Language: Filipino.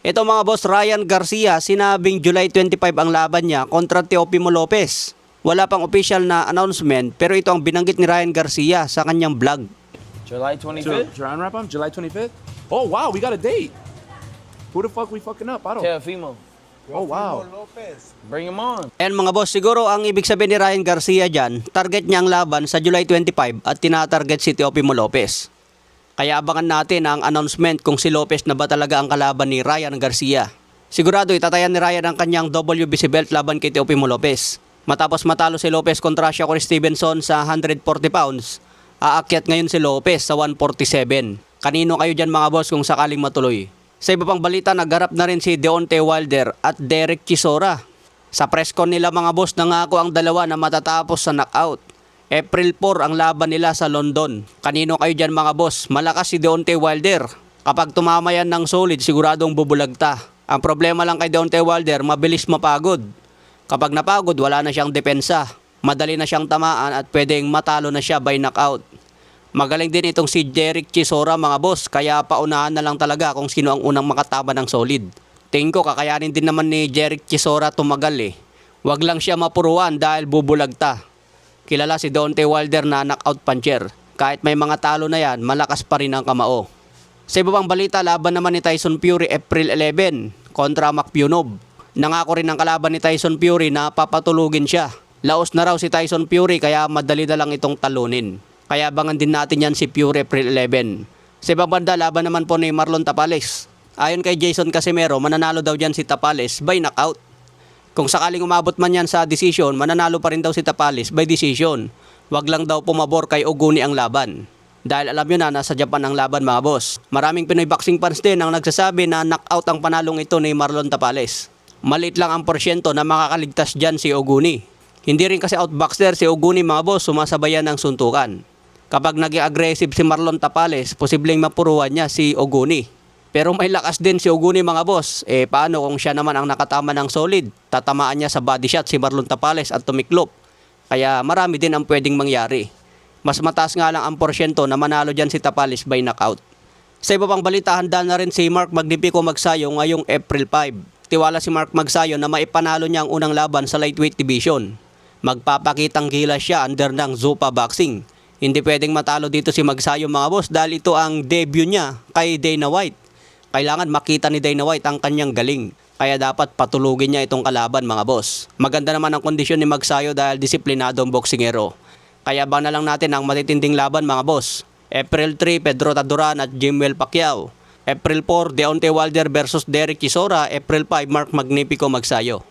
Ito mga boss, Ryan Garcia, sinabing July 25 ang laban niya kontra Teofimo Lopez. Wala pang official na announcement pero ito ang binanggit ni Ryan Garcia sa kanyang vlog. July 25th? Round wrap up, July 25th. Oh wow, we got a date. Who the fuck we fucking up? I don't. Teofimo. Oh wow. Bring him on. And mga boss, siguro ang ibig sabihin ni Ryan Garcia dyan, target niya ang laban sa July 25 at tinatarget si Teofimo Lopez. Kaya abangan natin ang announcement kung si Lopez na ba talaga ang kalaban ni Ryan Garcia. Sigurado itatayan ni Ryan ang kanyang WBC belt laban kay Teofimo Lopez. Matapos matalo si Lopez kontra Shakur Stevenson sa 140 pounds, aakyat ngayon si Lopez sa 147. Kanino kayo dyan mga boss kung sakaling matuloy? Sa iba pang balita, nagharap na rin si Deontay Wilder at Derek Chisora. Sa press con nila mga boss, nangako ang dalawa na matatapos sa knockout. April 4 ang laban nila sa London. Kanino kayo dyan mga boss? Malakas si Deontay Wilder. Kapag tumama yan ng solid, siguradong bubulagta. Ang problema lang kay Deontay Wilder, mabilis mapagod. Kapag napagod, wala na siyang depensa. Madali na siyang tamaan at pwedeng matalo na siya by knockout. Magaling din itong si Derek Chisora mga boss, kaya paunahan na lang talaga kung sino ang unang makatama ng solid. Tingin ko kakayanin din naman ni Derek Chisora tumagal eh. Wag lang siya mapuruan dahil bubulagta. Kilala si Deontay Wilder na knockout puncher. Kahit may mga talo na yan, malakas pa rin ang kamao. Sa iba pang balita, laban naman ni Tyson Fury April 11 kontra Makpyunov. Nangako rin ang kalaban ni Tyson Fury na papatulugin siya. Laos na raw si Tyson Fury kaya madali na lang itong talunin. Kaya abangan din natin yan si Fury April 11. Sa ibang banda, laban naman po ni Marlon Tapales. Ayon kay Jason Casimero, mananalo daw dyan si Tapales by knockout. Kung sakaling umabot man yan sa decision, mananalo pa rin daw si Tapales by decision. Wag lang daw pumabor kay Oguni ang laban. Dahil alam nyo na, nasa Japan ang laban mga boss. Maraming Pinoy boxing fans din ang nagsasabi na knockout ang panalong ito ni Marlon Tapales. Maliit lang ang porsyento na makakaligtas dyan si Oguni. Hindi rin kasi outboxer si Oguni mga boss, sumasabayan ng suntukan. Kapag naging aggressive si Marlon Tapales, posibleng mapuruan niya si Oguni. Pero may lakas din si Oguni mga boss. Paano kung siya naman ang nakatama ng solid? Tatamaan niya sa body shot si Marlon Tapales at tumiklop. Kaya marami din ang pwedeng mangyari. Mas mataas nga lang ang porsyento na manalo dyan si Tapales by knockout. Sa iba pang balita, handa na rin si Mark Magnifico Magsayo ngayong April 5. Tiwala si Mark Magsayo na maipanalo niya ang unang laban sa lightweight division. Magpapakitang gilas siya under ng Zuffa Boxing. Hindi pwedeng matalo dito si Magsayo mga boss dahil ito ang debut niya kay Dana White. Kailangan makita ni Dana White ang kanyang galing. Kaya dapat patulugin niya itong kalaban mga boss. Maganda naman ang kondisyon ni Magsayo dahil disiplinadong boksingero. Kaya bang na lang natin ang matitinding laban mga boss. April 3, Pedro Taduran at Jimwell Pacquiao. April 4, Deontay Wilder versus Derek Chisora. April 5, Mark Magnifico Magsayo.